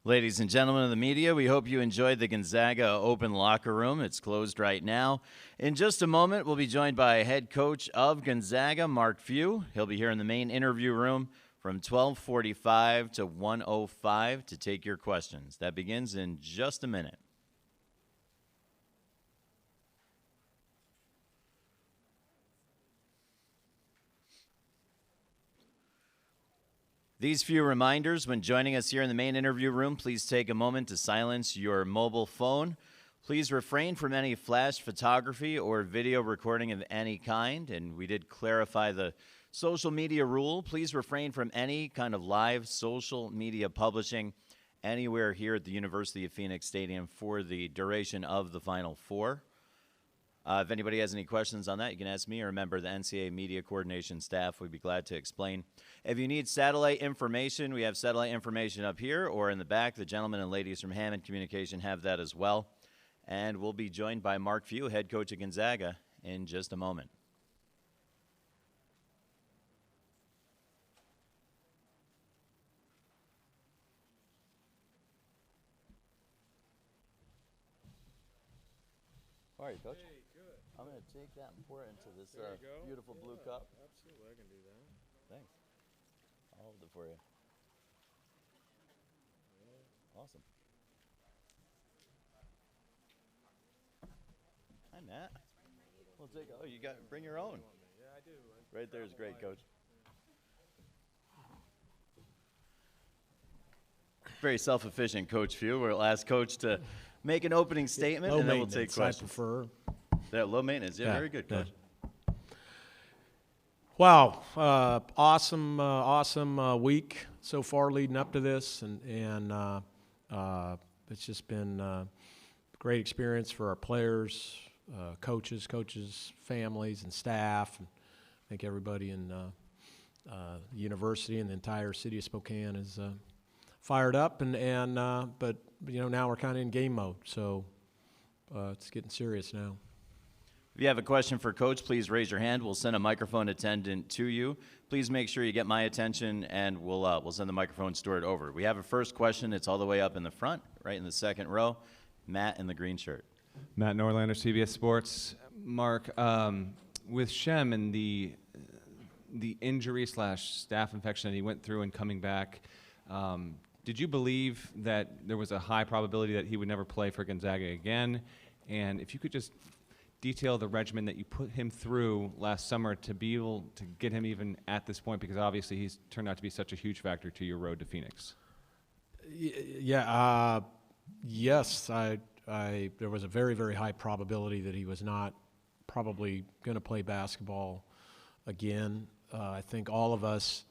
Ladies and gentlemen of the media, we hope you enjoyed the Gonzaga open locker room. It's closed right now. In just a moment, we'll be joined by head coach of Gonzaga, Mark Few. He'll be here in the main interview room from 12:45 to 1:05 to take your questions. That begins in just a minute. These few reminders when joining us here in the main interview room, please take a moment to silence your mobile phone. Please refrain from any flash photography or video recording of any kind. And we did clarify the social media rule. Please refrain from any kind of live social media publishing anywhere here at the University of Phoenix Stadium for the duration of the Final Four. If anybody has any questions on that, you can ask me or a member of the NCAA Media Coordination staff. We'd be glad to explain. If you need satellite information, we have satellite information up here or in the back. The gentlemen and ladies from Hammond Communication have that as well. And we'll be joined by Mark Few, head coach of Gonzaga, in just a moment. How are you, Coach? Hey, good. I'm going to take that and pour it into this beautiful blue cup. Absolutely, I can do that. Thanks. I'll hold it for you. Awesome. Hi, Matt. We'll take. Oh, you got bring your own. Yeah, I do. Right there is great, Coach. Very self-efficient, Coach Few. We'll ask Coach to make an opening statement, and then we'll take questions. I prefer. Yeah, low maintenance. Yeah, very good, Coach. Yeah. Wow, awesome week so far leading up to this, and it's just been a great experience for our players, coaches, families, and staff. And I think everybody in the university and the entire city of Spokane is fired up, but now we're kind of in game mode, so it's getting serious now. If you have a question for Coach, please raise your hand. We'll send a microphone attendant to you. Please make sure you get my attention, and we'll send the microphone steward over. We have a first question. It's all the way up in the front, right in the second row. Matt in the green shirt. Matt Norlander, CBS Sports. Mark, with Shem and the injury / staph infection that he went through and coming back, did you believe that there was a high probability that he would never play for Gonzaga again? And if you could just detail the regimen that you put him through last summer to be able to get him even at this point, because obviously he's turned out to be such a huge factor to your road to Phoenix. Yeah, yes, there was a very, very high probability that he was not probably going to play basketball again. I think all of us,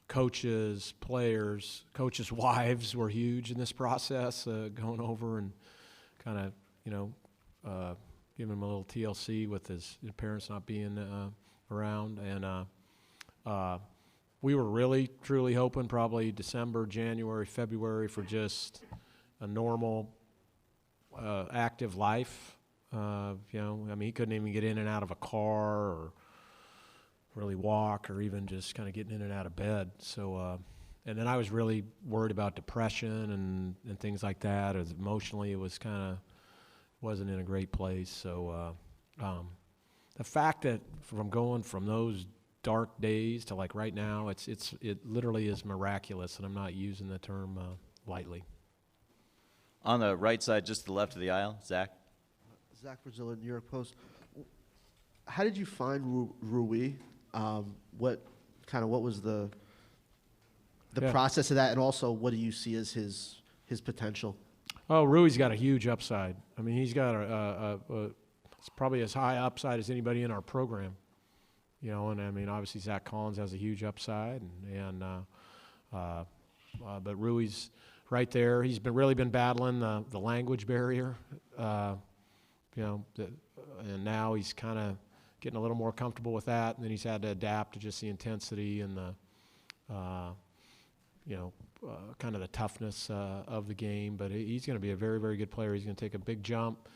coaches, players, coaches' wives were huge in this process, going over and kind of, giving him a little TLC with his parents not being around. And we were really, truly hoping probably December, January, February for just a normal, active life. He couldn't even get in and out of a car or really walk or even just kind of getting in and out of bed. So, and then I was really worried about depression and things like that. As emotionally, it was wasn't in a great place. So the fact that from going from those dark days to like right now, it literally is miraculous, and I'm not using the term lightly. On the right side, just to the left of the aisle, Zach. Zach Brazilla, New York Post. How did you find Wu Rui? What was the process of that, and also what do you see as his potential? Oh, Rui's got a huge upside. I mean, he's got it's probably as high upside as anybody in our program. And I mean, obviously Zach Collins has a huge upside, but Rui's right there. He's really been battling the language barrier, and now he's kind of getting a little more comfortable with that, and then he's had to adapt to just the intensity and the, kind of the toughness of the game. But he's going to be a very, very good player. He's going to take a big jump.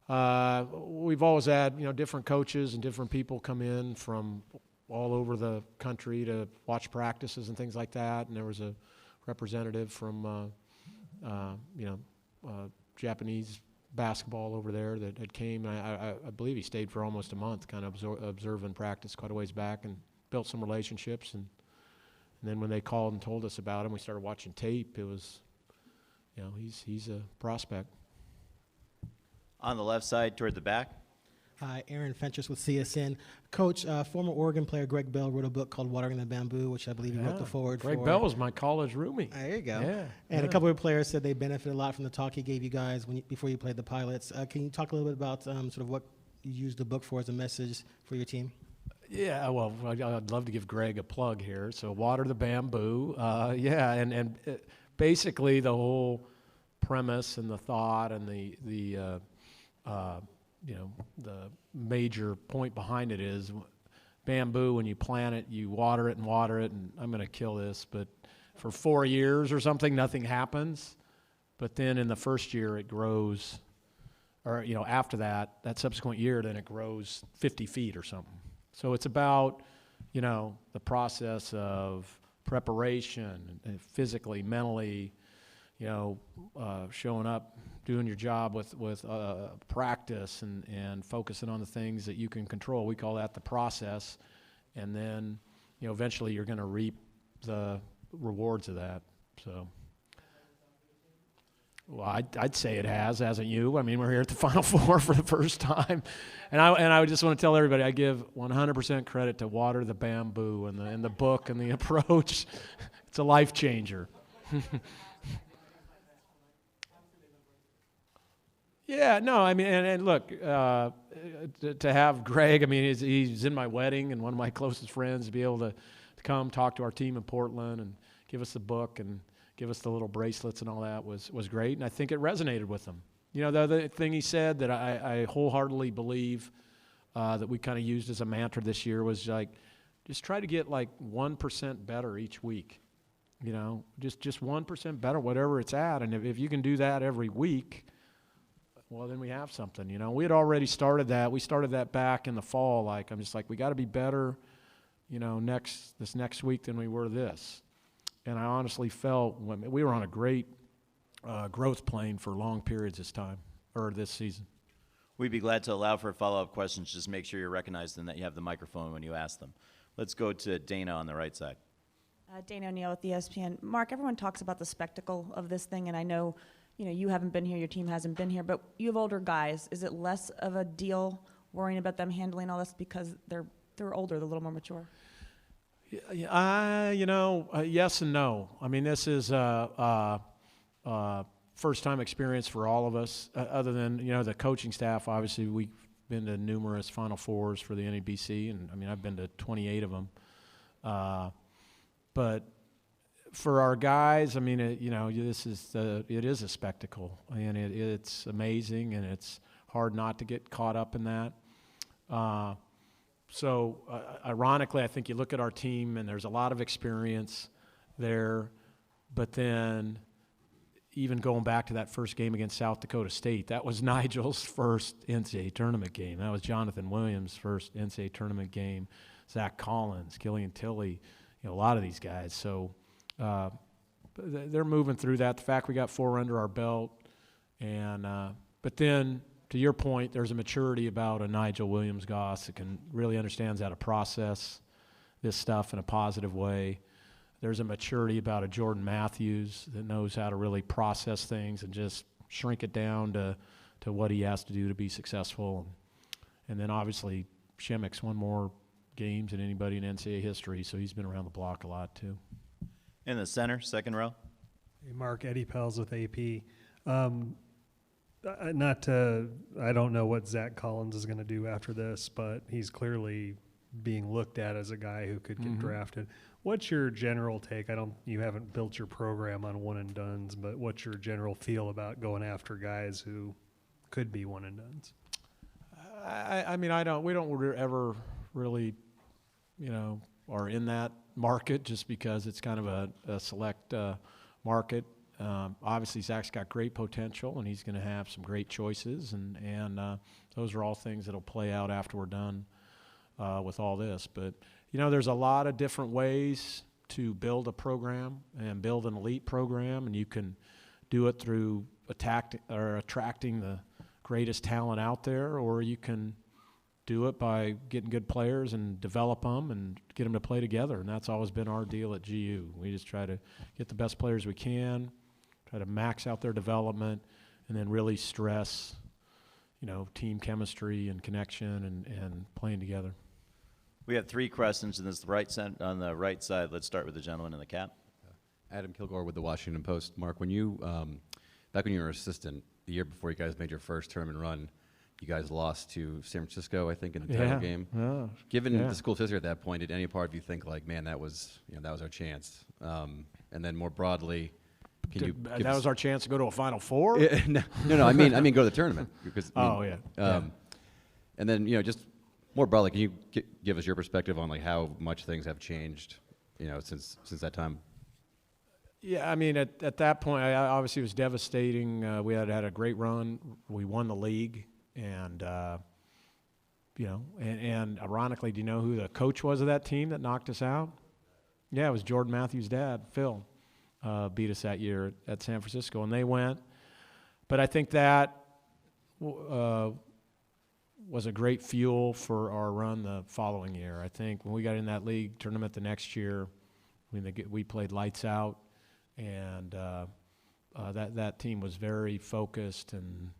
We've always had, different coaches and different people come in from all over the country to watch practices and things like that. And there was a representative from Japanese basketball over there that had came. I believe he stayed for almost a month, kind of observing practice quite a ways back, and built some relationships. And then when they called and told us about him, we started watching tape. It was, he's a prospect. On the left side toward the back. Hi, Aaron Fentress with CSN. Coach, former Oregon player Greg Bell wrote a book called Watering the Bamboo, which I believe you wrote the forward for. Greg Bell was my college roomie. There you go. Yeah, and a couple of players said they benefited a lot from the talk he gave you guys before you played the Pilots. Can you talk a little bit about sort of what you used the book for as a message for your team? Yeah, well, I'd love to give Greg a plug here. So Water the Bamboo, and basically the whole premise and the thought and the major point behind it is bamboo, when you plant it, you water it, and I'm going to kill this, but for 4 years or something, nothing happens. But then in the first year, it grows, or, after that subsequent year, then it grows 50 feet or something. So it's about, the process of preparation, physically, mentally, showing up, doing your job with practice and focusing on the things that you can control. We call that the process. And then, eventually you're going to reap the rewards of that. So, well, I'd say it hasn't you? I mean, we're here at the Final Four for the first time. And I just want to tell everybody, I give 100% credit to Water the Bamboo and the book and the approach. It's a life changer. Yeah, no, I mean, and look, to have Greg, I mean, he's in my wedding and one of my closest friends, to be able to come talk to our team in Portland and give us the book and give us the little bracelets and all that was great, and I think it resonated with them. The other thing he said that I wholeheartedly believe that we kind of used as a mantra this year was like, just try to get like 1% better each week. Just 1% better, whatever it's at, and if you can do that every week, well, then we have something. We had already started that. We started that back in the fall. I'm just like, we got to be better, this next week than we were this. And I honestly felt we were on a great growth plane for long periods this season. We'd be glad to allow for follow-up questions. Just make sure you're recognized and that you have the microphone when you ask them. Let's go to Dana on the right side. Dana O'Neill with ESPN. Mark, everyone talks about the spectacle of this thing, and I know you haven't been here, your team hasn't been here, but you have older guys. Is it less of a deal worrying about them handling all this because they're older, they're a little more mature? Yes and no. I mean, this is first-time experience for all of us, other than, the coaching staff. Obviously, we've been to numerous Final Fours for the NABC, and, I mean, I've been to 28 of them. But for our guys, I mean, it is a spectacle, and it's amazing, and it's hard not to get caught up in that. Ironically, I think you look at our team, and there's a lot of experience there, but then even going back to that first game against South Dakota State, that was Nigel's first NCAA tournament game. That was Jonathan Williams' first NCAA tournament game. Zach Collins, Killian Tilley, a lot of these guys. So they're moving through that. The fact we got 4 under our belt, and but then to your point, there's a maturity about a Nigel Williams-Goss that really understands how to process this stuff in a positive way. There's a maturity about a Jordan Matthews that knows how to really process things and just shrink it down to what he has to do to be successful. And then obviously Shemek's won more games than anybody in NCAA history, so he's been around the block a lot too. In the center, second row. Hey, Mark, Eddie Pels with AP. I don't know what Zach Collins is going to do after this, but he's clearly being looked at as a guy who could get drafted. What's your general take? You haven't built your program on one and dones, but what's your general feel about going after guys who could be one and dones? We don't ever really, are in that market just because it's kind of a select market. Obviously, Zach's got great potential, and he's going to have some great choices, and those are all things that'll play out after we're done with all this. But, there's a lot of different ways to build a program and build an elite program, and you can do it through attracting the greatest talent out there, or you can do it by getting good players and develop them and get them to play together. And that's always been our deal at GU. We just try to get the best players we can, try to max out their development, and then really stress, team chemistry and connection and playing together. We have 3 questions on the right side. Let's start with the gentleman in the cap. Adam Kilgore with the Washington Post. Mark, when you back when you were an assistant, the year before you guys made your first tournament run, you guys lost to San Francisco, I think, in the title game. Given the school's history at that point, did any part of you think like, man, that was our chance? And then more broadly, that was our chance to go to a Final Four? no, I mean go to the tournament. Because, And then just more broadly, can you give us your perspective on like how much things have changed, since that time? Yeah, I mean, at that point, obviously it was devastating. We had a great run. We won the league, and and ironically, do you know who the coach was of that team that knocked us out? Yeah, it was Jordan Matthews' dad, Phil, beat us that year at San Francisco, and they went. But I think that was a great fuel for our run the following year. I think when we got in that league tournament the next year, we played lights out. And that team was very focused and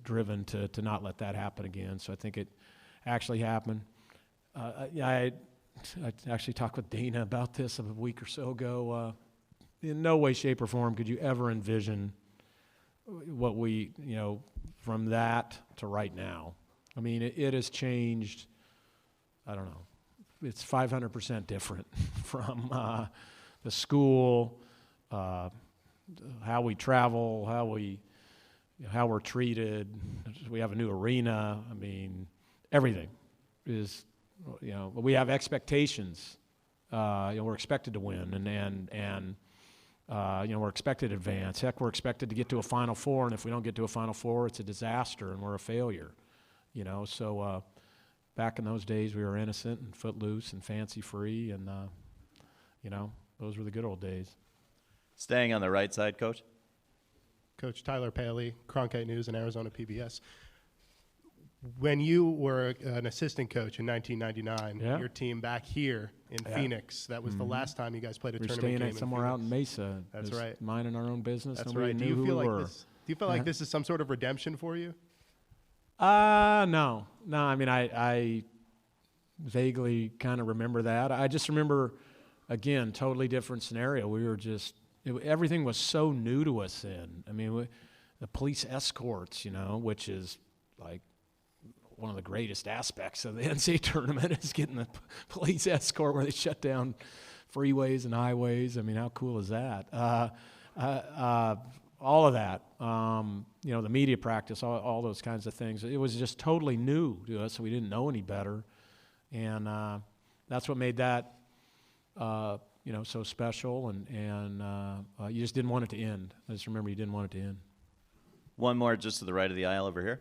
driven to not let that happen again. So I think it actually happened. I actually talked with Dana about this a week or so ago. In no way, shape, or form could you ever envision what we, from that to right now. I mean, it has changed. I don't know. It's 500% different from the school, how we travel, how we're treated. We have a new arena. I mean, everything is, we have expectations. We're expected to win, and we're expected to advance. Heck, we're expected to get to a Final Four, and if we don't get to a Final Four, it's a disaster, and we're a failure. So back in those days, we were innocent and footloose and fancy-free, and those were the good old days. Staying on the right side, Coach. Coach Tyler Paley, Cronkite News and Arizona PBS. When you were an assistant coach in 1999, your team back here in Phoenix, that was the last time you guys played a tournament game in Phoenix. We're staying somewhere out in Mesa. That's right. Minding our own business. That's Nobody right. knew who we were. Do you feel like this is some sort of redemption for you? No. I mean, I vaguely kind of remember that. I just remember, again, totally different scenario. We were just, everything was so new to us then. I mean, the police escorts, which is like one of the greatest aspects of the NCAA tournament is getting the police escort where they shut down freeways and highways. I mean, how cool is that? All of that, the media practice, all those kinds of things. It was just totally new to us. We didn't know any better. And that's what made that, so special. And you just didn't want it to end. I just remember you didn't want it to end. One more just to the right of the aisle over here.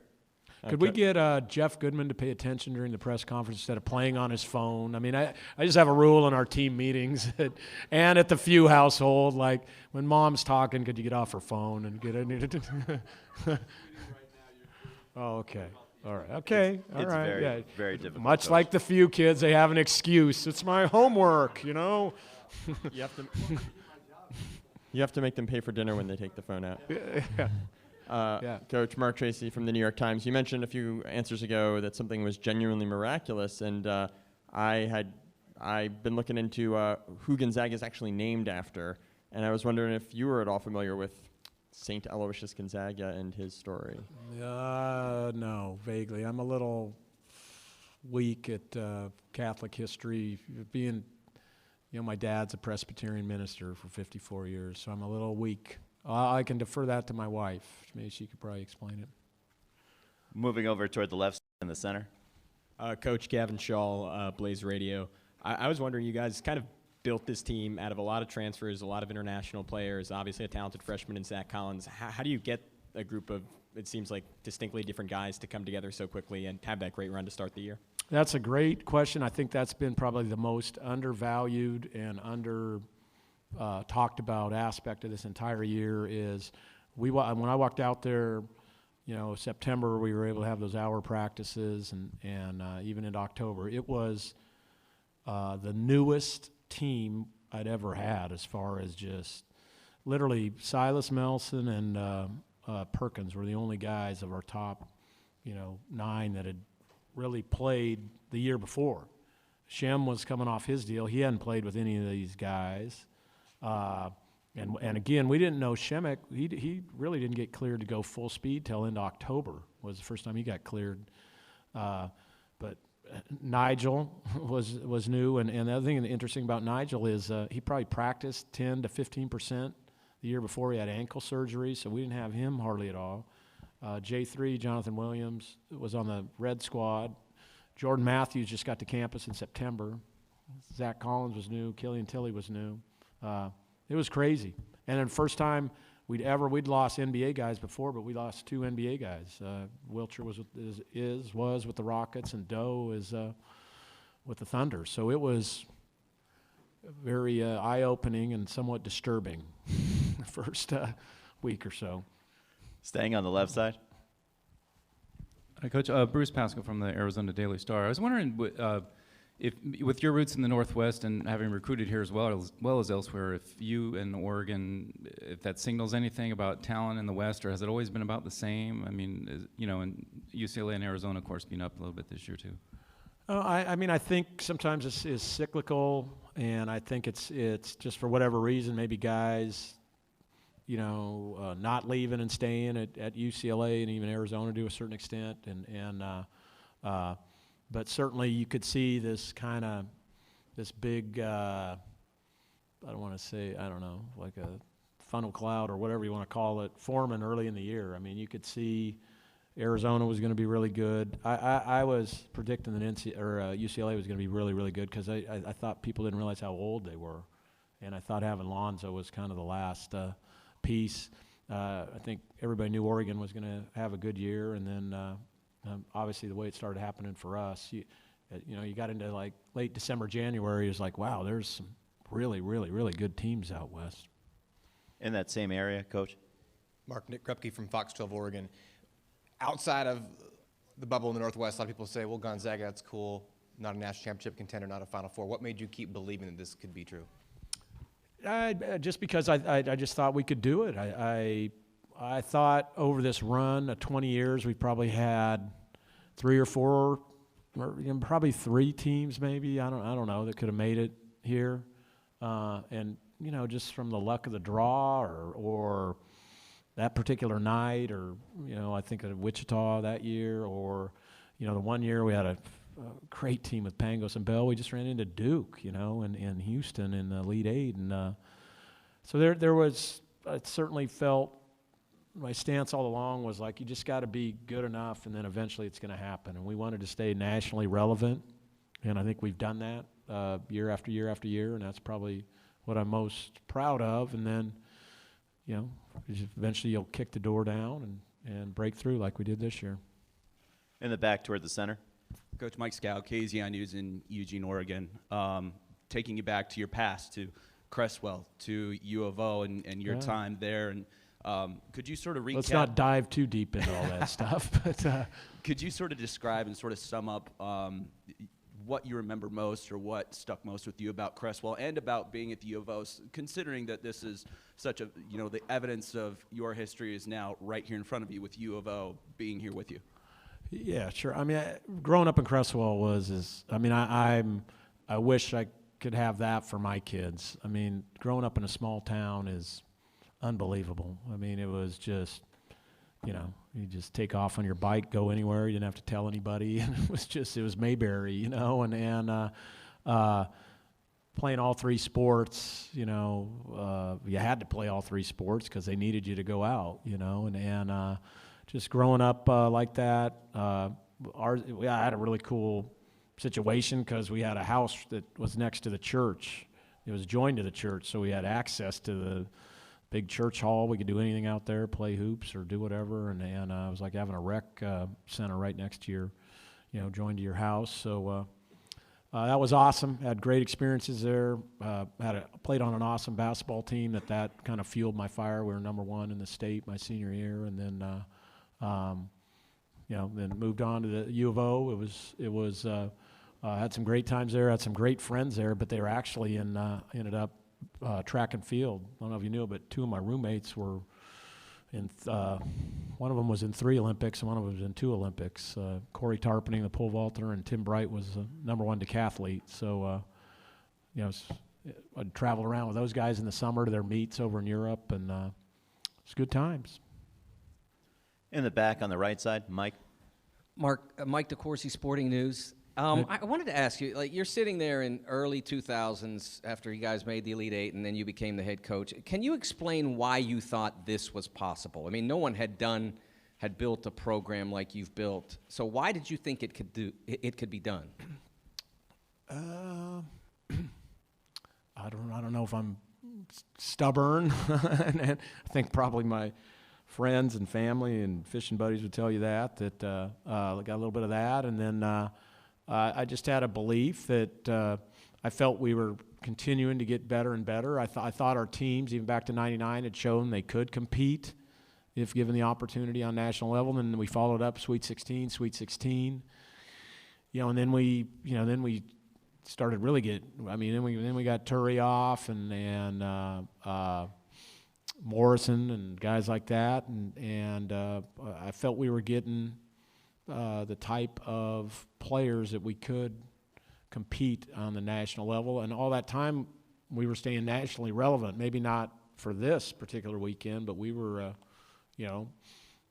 Could we get Jeff Goodman to pay attention during the press conference instead of playing on his phone? I mean, I just have a rule in our team meetings and at the Few household, like when mom's talking, could you get off her phone and get in? Oh, okay. All right. Okay. All right. Very, very difficult. Much Coach. like the Few kids, they have an excuse. It's my homework, You have to make them pay for dinner when they take the phone out. Coach Mark Tracy from the New York Times. You mentioned a few answers ago that something was genuinely miraculous, and I've been looking into who Gonzaga is actually named after, and I was wondering if you were at all familiar with St. Aloysius Gonzaga and his story. No, vaguely. I'm a little weak at Catholic history. Being, my dad's a Presbyterian minister for 54 years, so I'm a little weak. I can defer that to my wife. Maybe she could probably explain it. Moving over toward the left in the center. Coach Gavin Shaw, Blaze Radio. I was wondering, you guys kind of built this team out of a lot of transfers, a lot of international players, obviously a talented freshman in Zach Collins. How do you get a group of it seems like distinctly different guys to come together so quickly and have that great run to start the year? That's a great question. I think that's been probably the most undervalued and talked about aspect of this entire year is when I walked out there, September, we were able to have those hour practices and even in October. It was the newest team I'd ever had as far as just literally Silas Melson and Perkins were the only guys of our top, 9 that had really played the year before. Shem was coming off his deal. He hadn't played with any of these guys. And again, we didn't know Shemek. He really didn't get cleared to go full speed till into October was the first time he got cleared. But Nigel was new, and the other thing interesting about Nigel is he probably practiced 10 to 15% the year before. He had ankle surgery, so we didn't have him hardly at all. J3, Jonathan Williams, was on the red squad. Jordan Matthews just got to campus in September. Zach Collins was new. Killian Tilley was new. It was crazy. And then first time we'd lost NBA guys before, but we lost 2 NBA guys. Wilcher was with the Rockets, and Doe is with the Thunder. So it was very eye-opening and somewhat disturbing the first week or so. Staying on the left side. Hi, Coach. Bruce Pascal from the Arizona Daily Star. I was wondering if, with your roots in the Northwest and having recruited here as well as elsewhere, if you and Oregon, if that signals anything about talent in the West, or has it always been about the same? I mean, and UCLA and Arizona, of course, being up a little bit this year too. I think sometimes it's cyclical, and I think it's just for whatever reason, maybe guys, not leaving and staying at UCLA and even Arizona to a certain extent, but certainly you could see this big, I don't want to say, like a funnel cloud or whatever you want to call it, forming early in the year. I mean, you could see Arizona was going to be really good. I was predicting that UCLA was going to be really, really good because I thought people didn't realize how old they were. And I thought having Lonzo was kind of the last piece. I think everybody knew Oregon was going to have a good year, and then obviously the way it started happening for us, you got into like late December, January, it was like, wow, there's some really, really, really good teams out west. In that same area, Coach? Nick Krupke from Fox 12 Oregon. Outside of the bubble in the Northwest, a lot of people say, well, Gonzaga, that's cool, not a national championship contender, not a Final Four. What made you keep believing that this could be true? Just because I just thought we could do it. I thought over this run of 20 years, we've probably had 3 or 4, or probably 3 teams maybe, I don't know, that could have made it here. And, just from the luck of the draw or that particular night, or, I think of Wichita that year, or, the one year we had a great team with Pangos and Bell. We just ran into Duke, in Houston in the Elite 8. And so there was, I certainly felt, my stance all along was like, you just got to be good enough, and then eventually it's going to happen. And we wanted to stay nationally relevant, and I think we've done that year after year after year, and that's probably what I'm most proud of. And then, eventually you'll kick the door down and break through like we did this year. In the back toward the center. Coach Mike Scow, KZI News in Eugene, Oregon. Taking you back to your past, to Cresswell, to U of O, and your time there, and could you sort of recap? Let's not dive too deep into all that stuff. But could you sort of describe and sort of sum up what you remember most, or what stuck most with you about Cresswell and about being at the U of O, considering that this is such a, the evidence of your history is now right here in front of you with U of O being here with you? Yeah, sure. I mean, growing up in Cresswell I wish I could have that for my kids. I mean, growing up in a small town is unbelievable. I mean, it was just, you just take off on your bike, go anywhere. You didn't have to tell anybody. And it was Mayberry, and playing all 3 sports, you had to play all 3 sports because they needed you to go out, and just growing up like that. I had a really cool situation because we had a house that was next to the church. It was joined to the church, so we had access to the big church hall. We could do anything out there, play hoops or do whatever. And it was like having a rec center right next to your, joined to your house. So that was awesome. Had great experiences there. Played on an awesome basketball team that kind of fueled my fire. We were #1 in the state my senior year, and then then moved on to the U of O. It was had some great times there. Had some great friends there, but they were actually ended up track and field. I don't know if you knew, but 2 of my roommates were in. One of them was in 3 Olympics, and one of them was in 2 Olympics. Corey Tarpening, the pole vaulter, and Tim Bright was #1 decathlete. So, I'd travel around with those guys in the summer to their meets over in Europe, and it's good times. In the back on the right side, Mike. Mark, Mike DeCourcy, Sporting News. I wanted to ask you, you're sitting there in early 2000s after you guys made the Elite Eight and then you became the head coach. Can you explain why you thought this was possible? I mean, no one had built a program like you've built. So why did you think it could be done? I don't know if I'm stubborn. And I think probably my friends and family and fishing buddies would tell you that got a little bit of that. And then I just had a belief that I felt we were continuing to get better and better. I thought our teams, even back to '99, had shown they could compete if given the opportunity on national level. And then we followed up Sweet 16, and then we started really then we got Turry off and Morrison and guys like that, and I felt we were getting the type of players that we could compete on the national level. And all that time, we were staying nationally relevant. Maybe not for this particular weekend, but we were,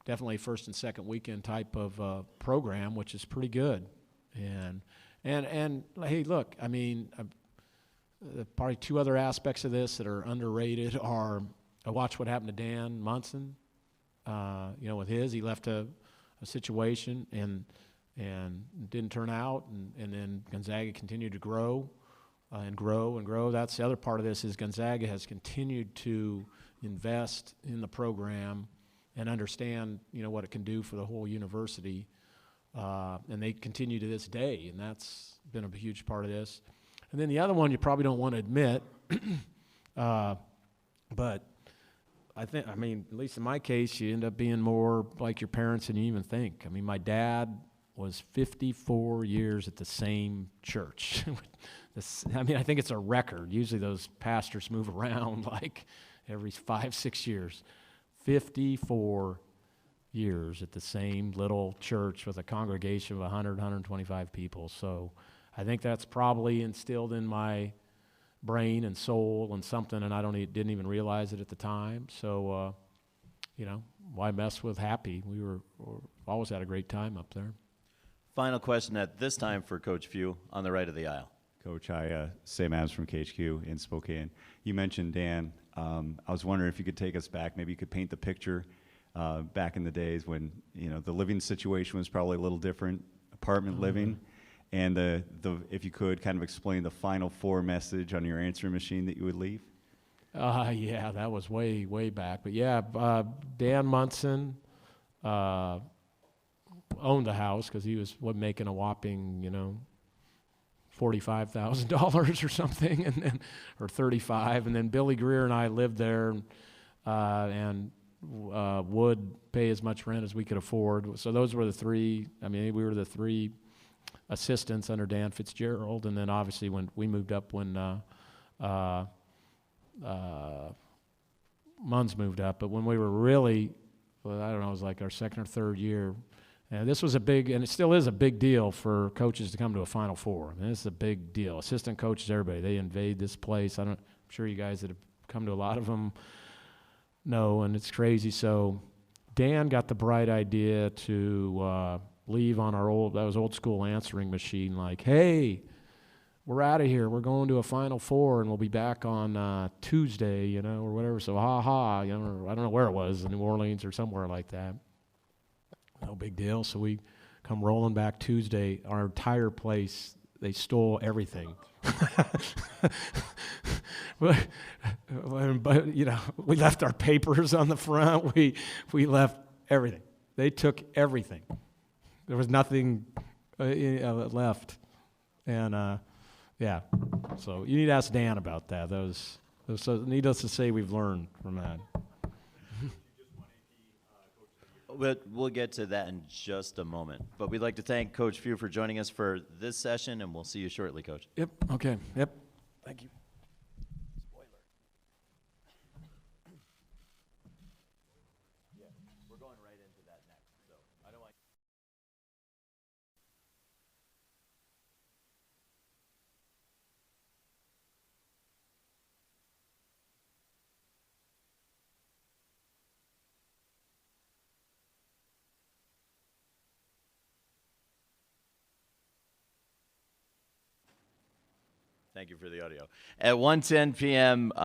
definitely first and second weekend type of program, which is pretty good. And hey, look, I mean, probably 2 other aspects of this that are underrated are I watched what happened to Dan Munson. With he left a situation and didn't turn out, and then Gonzaga continued to grow and grow and grow. That's the other part of this is Gonzaga has continued to invest in the program and understand what it can do for the whole university, and they continue to this day, and that's been a huge part of this. And then the other one you probably don't want to admit, but at least in my case, you end up being more like your parents than you even think. I mean, my dad was 54 years at the same church. I think it's a record. Usually those pastors move around like every 5-6 years. 54 years at the same little church with a congregation of 100, 125 people. So I think that's probably instilled in my brain and soul and something, and didn't even realize it at the time. So, why mess with happy? We always had a great time up there. Final question at this time for Coach Few on the right of the aisle. Coach, Sam Adams from KHQ in Spokane. You mentioned Dan. I was wondering if you could take us back. Maybe you could paint the picture back in the days when the living situation was probably a little different, apartment living. And if you could kind of explain the Final Four message on your answering machine that you would leave. Yeah, that was way, way back. But yeah, Dan Munson owned the house because he was making a whopping, $45,000 or something, or $35,000. And then Billy Greer and I lived there, and would pay as much rent as we could afford. So those were the 3. We were the 3 assistants under Dan Fitzgerald, and then obviously when we moved up when Munns moved up, but when we were really, it was like our second or third year, and this was a big, and it still is a big deal for coaches to come to a Final Four. This is a big deal. Assistant coaches, everybody, they invade this place. I'm sure you guys that have come to a lot of them know, and it's crazy. So Dan got the bright idea to leave on our old school answering machine, like, hey, we're out of here. We're going to a Final Four, and we'll be back on Tuesday, or whatever. So I don't know where it was, New Orleans or somewhere like that. No big deal. So we come rolling back Tuesday. Our entire place they stole everything. But, you know, we left our papers on the front. We left everything. They took everything. There was nothing left. And, yeah, so you need to ask Dan about that. So needless to say, we've learned from that. But we'll get to that in just a moment. But we'd like to thank Coach Few for joining us for this session, and we'll see you shortly, Coach. Yep, okay, yep. Thank you. We're going right into that next, so I don't want. Thank you for the audio. At 1:10 p.m.